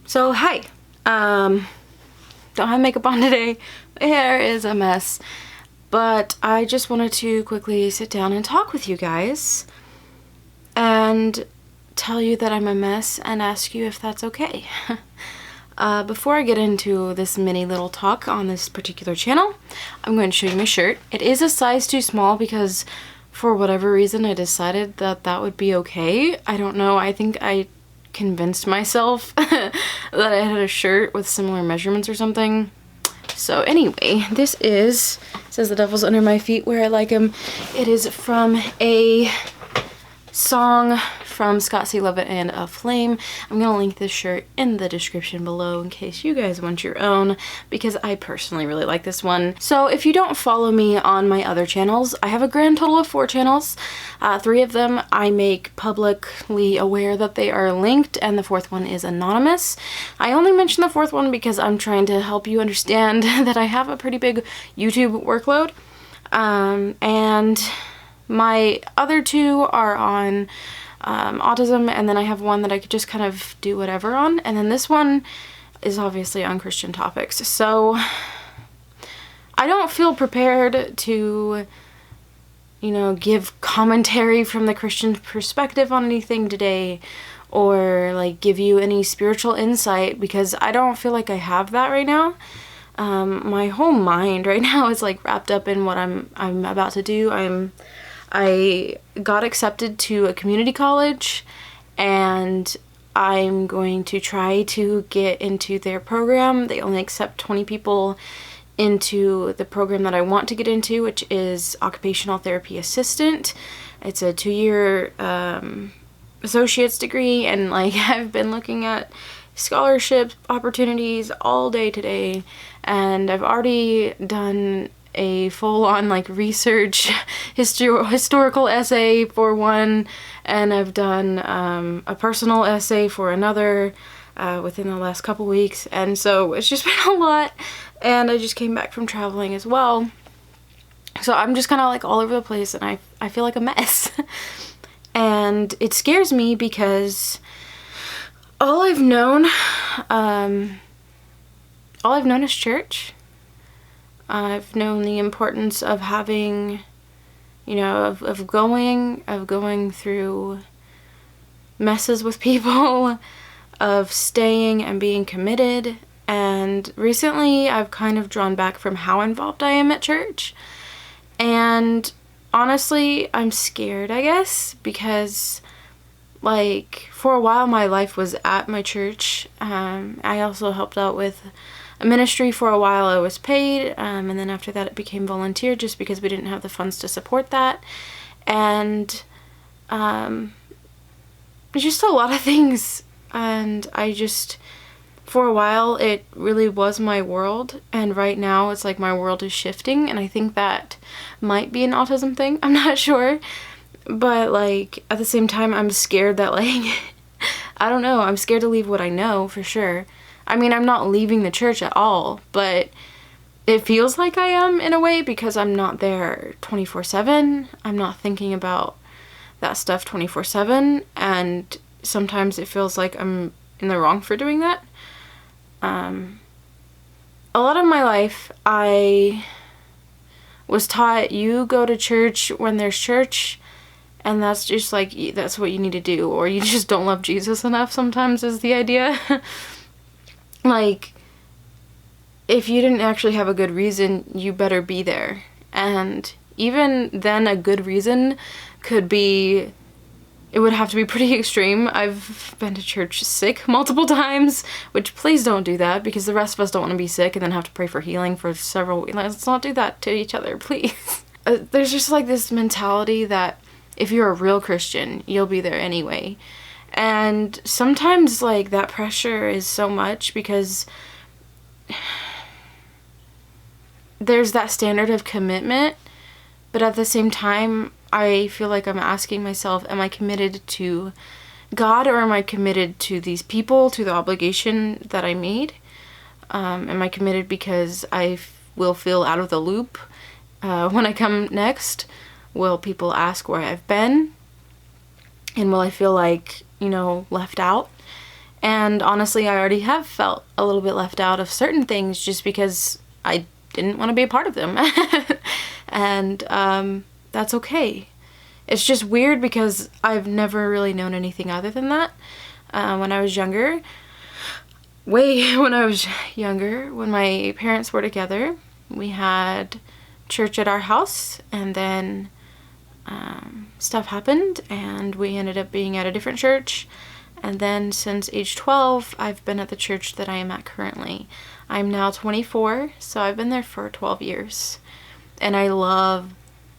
So hi, don't have makeup on today. My hair is a mess, but I just wanted to quickly sit down and talk with you guys and tell you that I'm a mess and ask you if that's okay. Before I get into this mini little talk on this particular channel, I'm going to show you my shirt. It is a size too small because for whatever reason I decided that that would be okay. I don't know, I think I convinced myself that I had a shirt with similar measurements or something. So anyway, this is, it says the devil's under my feet where I like him. It is from a song from Scott C. Levitt and A Flame. I'm gonna link this shirt in the description below in case you guys want your own, because I personally really like this one. So if you don't follow me on my other channels, I have a grand total of 4 channels. 3 of them I make publicly aware that they are linked, and the 4th one is anonymous. I only mention the 4th one because I'm trying to help you understand that I have a pretty big YouTube workload. And my other 2 are on autism, and then I have one that I could just kind of do whatever on, and then this one is obviously on Christian topics. So I don't feel prepared to, you know, give commentary from the Christian perspective on anything today, or like give you any spiritual insight, because I don't feel like I have that right now. My whole mind right now is like wrapped up in what I'm about to do. I got accepted to a community college, and I'm going to try to get into their program. They only accept 20 people into the program that I want to get into, which is occupational therapy assistant. It's a 2-year associate's degree, and like I've been looking at scholarship opportunities all day today, and I've already done a full-on like research historical essay for one, and I've done a personal essay for another within the last couple weeks, and so it's just been a lot, and I just came back from traveling as well, so I'm just kind of like all over the place, and I feel like a mess. And it scares me because all I've known is church. I've known the importance of having, you know, of going through messes with people, of staying and being committed, and recently I've kind of drawn back from how involved I am at church, and honestly I'm scared, I guess, because like for a while my life was at my church. I also helped out with a ministry for a while. I was paid, and then after that it became volunteer just because we didn't have the funds to support that, and just a lot of things, and I just, for a while it really was my world, and right now it's like my world is shifting, and I think that might be an autism thing, I'm not sure, but like at the same time I'm scared that like I don't know, I'm scared to leave what I know for sure. I mean, I'm not leaving the church at all, but it feels like I am in a way because I'm not there 24/7. I'm not thinking about that stuff 24/7, and sometimes it feels like I'm in the wrong for doing that. A lot of my life I was taught you go to church when there's church, and that's just like, that's what you need to do, or you just don't love Jesus enough sometimes is the idea. Like, if you didn't actually have a good reason, you better be there. And even then, a good reason could be, it would have to be pretty extreme. I've been to church sick multiple times, which please don't do that, because the rest of us don't want to be sick and then have to pray for healing for several weeks. Let's not do that to each other, please. There's just like this mentality that if you're a real Christian, you'll be there anyway. And sometimes like that pressure is so much because there's that standard of commitment, but at the same time I feel like I'm asking myself, am I committed to God, or am I committed to these people, to the obligation that I made? Am I committed because I will feel out of the loop when I come next? Will people ask where I've been? And will I feel like, you know, left out? And honestly, I already have felt a little bit left out of certain things just because I didn't want to be a part of them. And that's okay. It's just weird because I've never really known anything other than that. When I was younger, when my parents were together, we had church at our house, and then stuff happened and we ended up being at a different church. And then since age 12, I've been at the church that I am at currently. I'm now 24, so I've been there for 12 years. And I love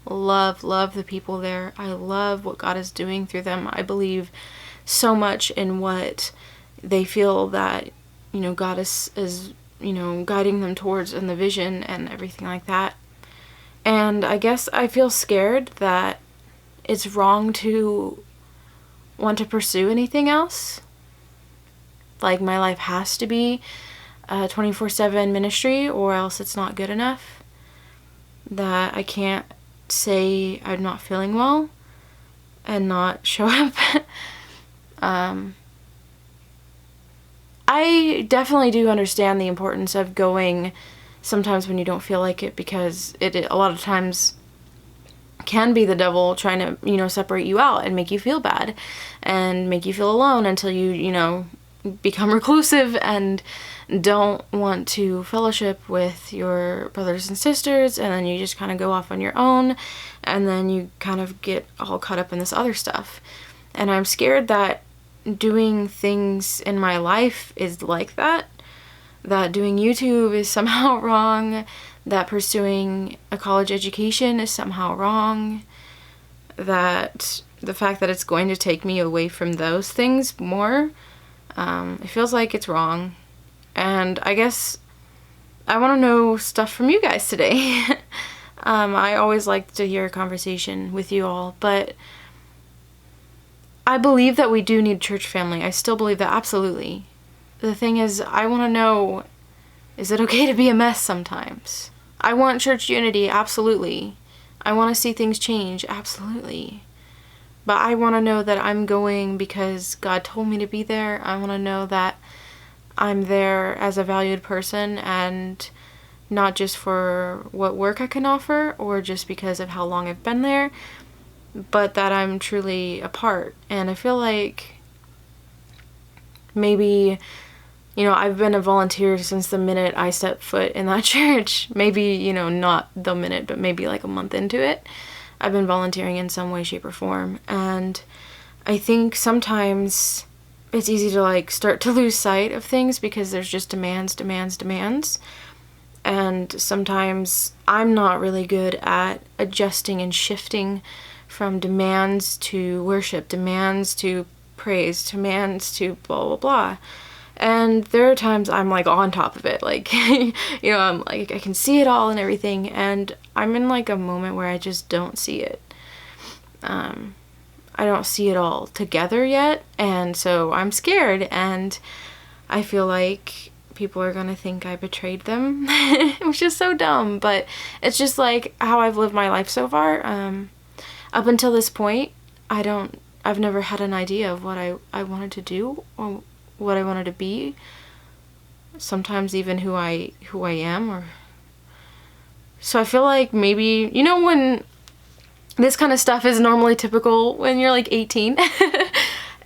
the people there. I love what God is doing through them. I believe so much in what they feel that, God is guiding them towards, and the vision and everything like that. And I guess I feel scared that it's wrong to want to pursue anything else. Like, my life has to be a 24/7 ministry or else it's not good enough. That I can't say I'm not feeling well and not show up. I definitely do understand the importance of going sometimes when you don't feel like it, because it a lot of times can be the devil trying to, separate you out and make you feel bad and make you feel alone until you become reclusive and don't want to fellowship with your brothers and sisters, and then you just kind of go off on your own, and then you kind of get all caught up in this other stuff. And I'm scared that doing things in my life is like that doing YouTube is somehow wrong, that pursuing a college education is somehow wrong, that the fact that it's going to take me away from those things more, it feels like it's wrong. And I guess I want to know stuff from you guys today. I always like to hear a conversation with you all, but I believe that we do need church family. I still believe that, absolutely. The thing is, I want to know, is it okay to be a mess sometimes? I want church unity, absolutely. I want to see things change, absolutely. But I want to know that I'm going because God told me to be there. I want to know that I'm there as a valued person, and not just for what work I can offer or just because of how long I've been there, but that I'm truly a part. And I feel like maybe, I've been a volunteer since the minute I stepped foot in that church. Maybe, not the minute, but maybe like a month into it. I've been volunteering in some way, shape, or form. And I think sometimes it's easy to start to lose sight of things because there's just demands. And sometimes I'm not really good at adjusting and shifting from demands to worship, demands to praise, demands to blah, blah, blah. And there are times I'm on top of it, I'm I can see it all and everything, and I'm in a moment where I just don't see it. I don't see it all together yet, and so I'm scared, and I feel like people are gonna think I betrayed them, which is so dumb, but it's just how I've lived my life so far. Up until this point, I've never had an idea of what I wanted to do or what I wanted to be. Sometimes even who I am, so I feel like maybe, when this kind of stuff is normally typical when you're 18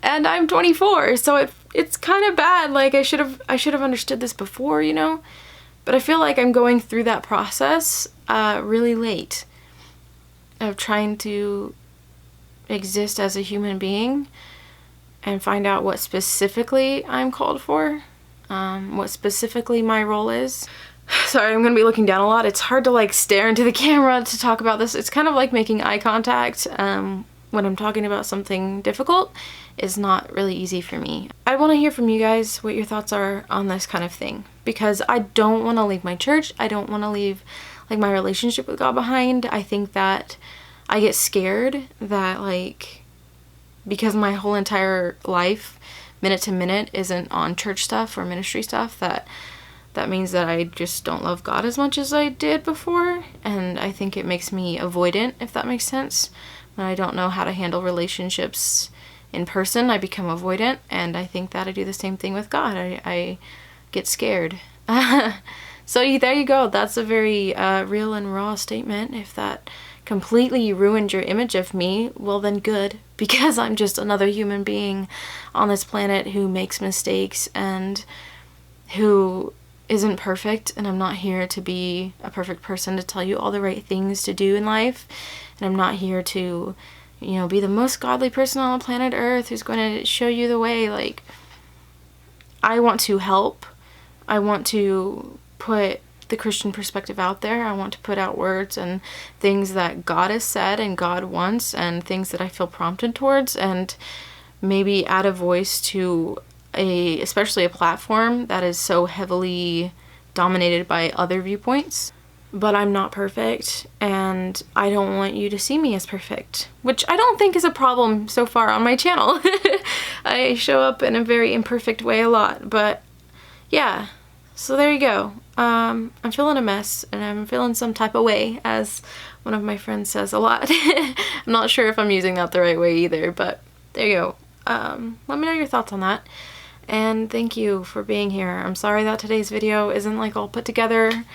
and I'm 24, so it's kind of bad. I should have understood this before, but I feel like I'm going through that process really late of trying to exist as a human being and find out what specifically I'm called for, what specifically my role is. Sorry, I'm gonna be looking down a lot. It's hard to stare into the camera to talk about this. It's kind of like making eye contact when I'm talking about something difficult is not really easy for me. I want to hear from you guys what your thoughts are on this kind of thing, because I don't want to leave my church. I don't want to leave my relationship with God behind. I think that I get scared that because my whole entire life, minute to minute, isn't on church stuff or ministry stuff, that means that I just don't love God as much as I did before. And I think it makes me avoidant, if that makes sense, when I don't know how to handle relationships in person, I become avoidant, and I think that I do the same thing with God. I get scared. So there you go. That's a very real and raw statement. If that completely ruined your image of me, well then good, because I'm just another human being on this planet who makes mistakes and who isn't perfect, and I'm not here to be a perfect person to tell you all the right things to do in life, and I'm not here to, you know, be the most godly person on the planet Earth who's going to show you the way. Like, I want to help. I want to put the Christian perspective out there. I want to put out words and things that God has said and God wants, and things that I feel prompted towards, and maybe add a voice to especially a platform that is so heavily dominated by other viewpoints. But I'm not perfect, and I don't want you to see me as perfect, which I don't think is a problem so far on my channel. I show up in a very imperfect way a lot, but yeah, so there you go. I'm feeling a mess, and I'm feeling some type of way, as one of my friends says a lot. I'm not sure if I'm using that the right way either, but there you go. Let me know your thoughts on that, and thank you for being here. I'm sorry that today's video isn't like all put together.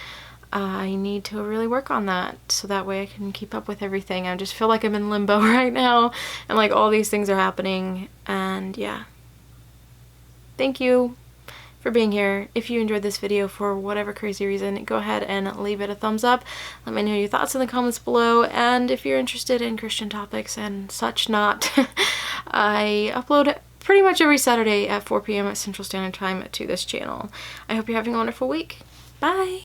I need to really work on that so that way I can keep up with everything. I just feel like I'm in limbo right now, and like all these things are happening, and yeah. Thank you for being here. If you enjoyed this video for whatever crazy reason, go ahead and leave it a thumbs up. Let me know your thoughts in the comments below, and if you're interested in Christian topics and such not, I upload pretty much every Saturday at 4 p.m. at Central Standard Time to this channel. I hope you're having a wonderful week. Bye!